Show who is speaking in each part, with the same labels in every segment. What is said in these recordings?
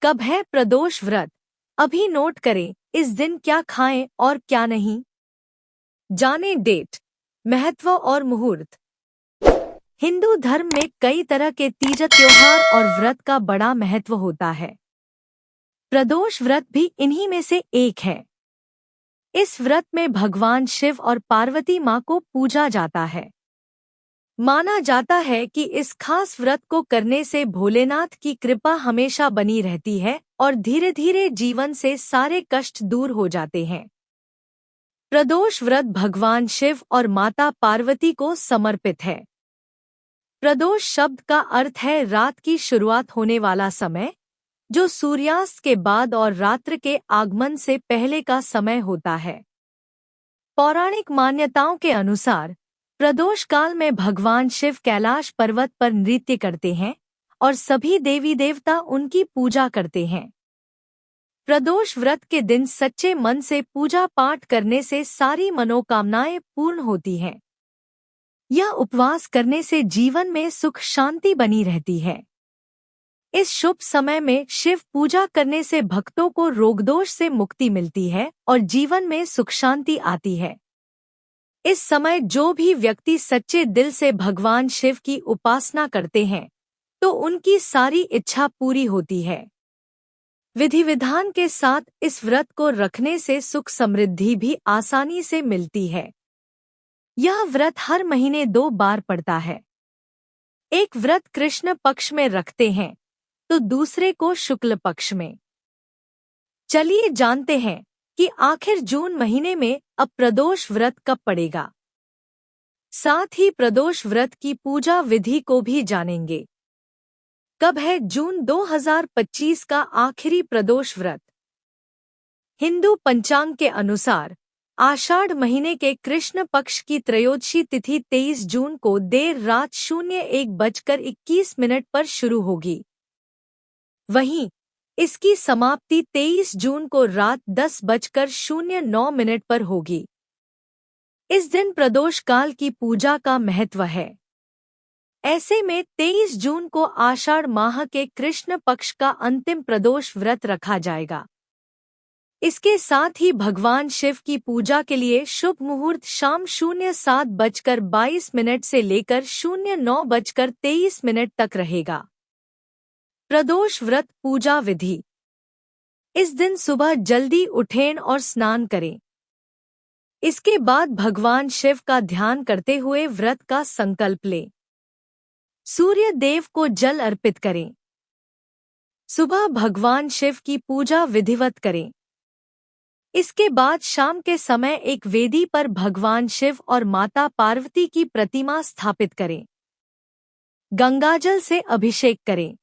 Speaker 1: कब है प्रदोष व्रत? अभी नोट करें इस दिन क्या खाएं और क्या नहीं। जाने डेट, महत्व और मुहूर्त। हिंदू धर्म में कई तरह के तीज त्योहार और व्रत का बड़ा महत्व होता है। प्रदोष व्रत भी इन्हीं में से एक है। इस व्रत में भगवान शिव और पार्वती माँ को पूजा जाता है। माना जाता है कि इस खास व्रत को करने से भोलेनाथ की कृपा हमेशा बनी रहती है और धीरे धीरे जीवन से सारे कष्ट दूर हो जाते हैं। प्रदोष व्रत भगवान शिव और माता पार्वती को समर्पित है। प्रदोष शब्द का अर्थ है रात की शुरुआत होने वाला समय, जो सूर्यास्त के बाद और रात्र के आगमन से पहले का समय होता है। पौराणिक मान्यताओं के अनुसार प्रदोष काल में भगवान शिव कैलाश पर्वत पर नृत्य करते हैं और सभी देवी देवता उनकी पूजा करते हैं। प्रदोष व्रत के दिन सच्चे मन से पूजा पाठ करने से सारी मनोकामनाएं पूर्ण होती हैं। यह उपवास करने से जीवन में सुख शांति बनी रहती है। इस शुभ समय में शिव पूजा करने से भक्तों को रोगदोष से मुक्ति मिलती है और जीवन में सुख शांति आती है। इस समय जो भी व्यक्ति सच्चे दिल से भगवान शिव की उपासना करते हैं तो उनकी सारी इच्छा पूरी होती है। विधि विधान के साथ इस व्रत को रखने से सुख समृद्धि भी आसानी से मिलती है। यह व्रत हर महीने 2 बार पड़ता है। एक व्रत कृष्ण पक्ष में रखते हैं तो दूसरे को शुक्ल पक्ष में। चलिए जानते हैं कि आखिर जून महीने में अब प्रदोष व्रत कब पड़ेगा। साथ ही प्रदोष व्रत की पूजा विधि को भी जानेंगे। कब है जून 2025 का आखिरी प्रदोष व्रत? हिंदू पंचांग के अनुसार आषाढ़ महीने के कृष्ण पक्ष की त्रयोदशी तिथि 23 जून को देर रात 01:21 पर शुरू होगी। वहीं इसकी समाप्ति 23 जून को रात 10:09 पर होगी। इस दिन प्रदोष काल की पूजा का महत्व है। ऐसे में 23 जून को आषाढ़ माह के कृष्ण पक्ष का अंतिम प्रदोष व्रत रखा जाएगा। इसके साथ ही भगवान शिव की पूजा के लिए शुभ मुहूर्त शाम 07:22 से लेकर 09:23 तक रहेगा। प्रदोष व्रत पूजा विधि। इस दिन सुबह जल्दी उठें और स्नान करें। इसके बाद भगवान शिव का ध्यान करते हुए व्रत का संकल्प लें। सूर्य देव को जल अर्पित करें। सुबह भगवान शिव की पूजा विधिवत करें। इसके बाद शाम के समय एक वेदी पर भगवान शिव और माता पार्वती की प्रतिमा स्थापित करें। गंगाजल से अभिषेक करें।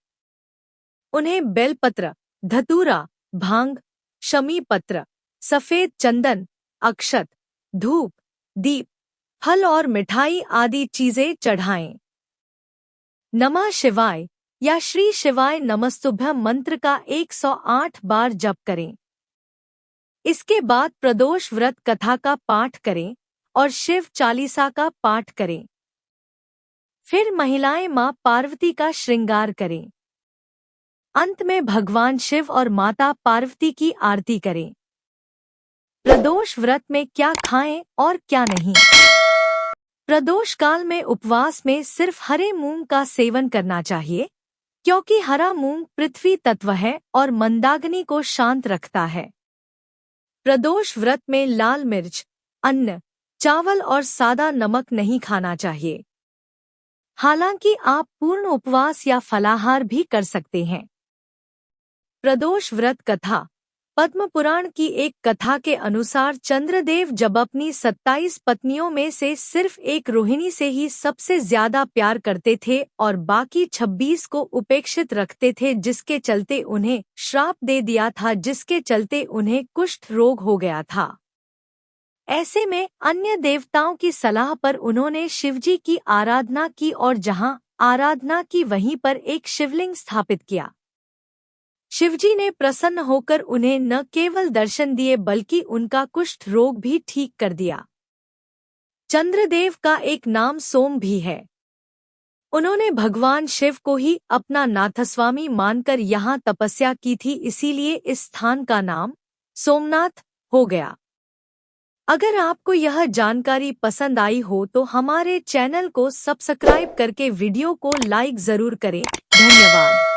Speaker 1: उन्हें बेलपत्र, धतूरा, भांग, शमी पत्र, सफेद चंदन, अक्षत, धूप, दीप, फल और मिठाई आदि चीजें चढ़ाएं। नमः शिवाय या श्री शिवाय नमस्तुभ्यं मंत्र का 108 बार जप करें। इसके बाद प्रदोष व्रत कथा का पाठ करें और शिव चालीसा का पाठ करें। फिर महिलाएं मां पार्वती का श्रृंगार करें। अंत में भगवान शिव और माता पार्वती की आरती करें। प्रदोष व्रत में क्या खाएं और क्या नहीं। प्रदोष काल में उपवास में सिर्फ हरे मूंग का सेवन करना चाहिए, क्योंकि हरा मूंग पृथ्वी तत्व है और मंदाग्नि को शांत रखता है। प्रदोष व्रत में लाल मिर्च, अन्न, चावल और सादा नमक नहीं खाना चाहिए। हालांकि आप पूर्ण उपवास या फलाहार भी कर सकते हैं। प्रदोष व्रत कथा। पद्म पुराण की एक कथा के अनुसार चंद्रदेव जब अपनी 27 पत्नियों में से सिर्फ एक रोहिणी से ही सबसे ज्यादा प्यार करते थे और बाकी 26 को उपेक्षित रखते थे, जिसके चलते उन्हें श्राप दे दिया था, जिसके चलते उन्हें कुष्ठ रोग हो गया था। ऐसे में अन्य देवताओं की सलाह पर उन्होंने शिवजी की आराधना की और जहां आराधना की वहीं पर एक शिवलिंग स्थापित किया। शिवजी ने प्रसन्न होकर उन्हें न केवल दर्शन दिए बल्कि उनका कुष्ठ रोग भी ठीक कर दिया। चंद्रदेव का एक नाम सोम भी है। उन्होंने भगवान शिव को ही अपना नाथस्वामी मानकर यहाँ तपस्या की थी, इसीलिए इस स्थान का नाम सोमनाथ हो गया। अगर आपको यह जानकारी पसंद आई हो तो हमारे चैनल को सब्सक्राइब करके वीडियो को लाइक जरूर करें। धन्यवाद।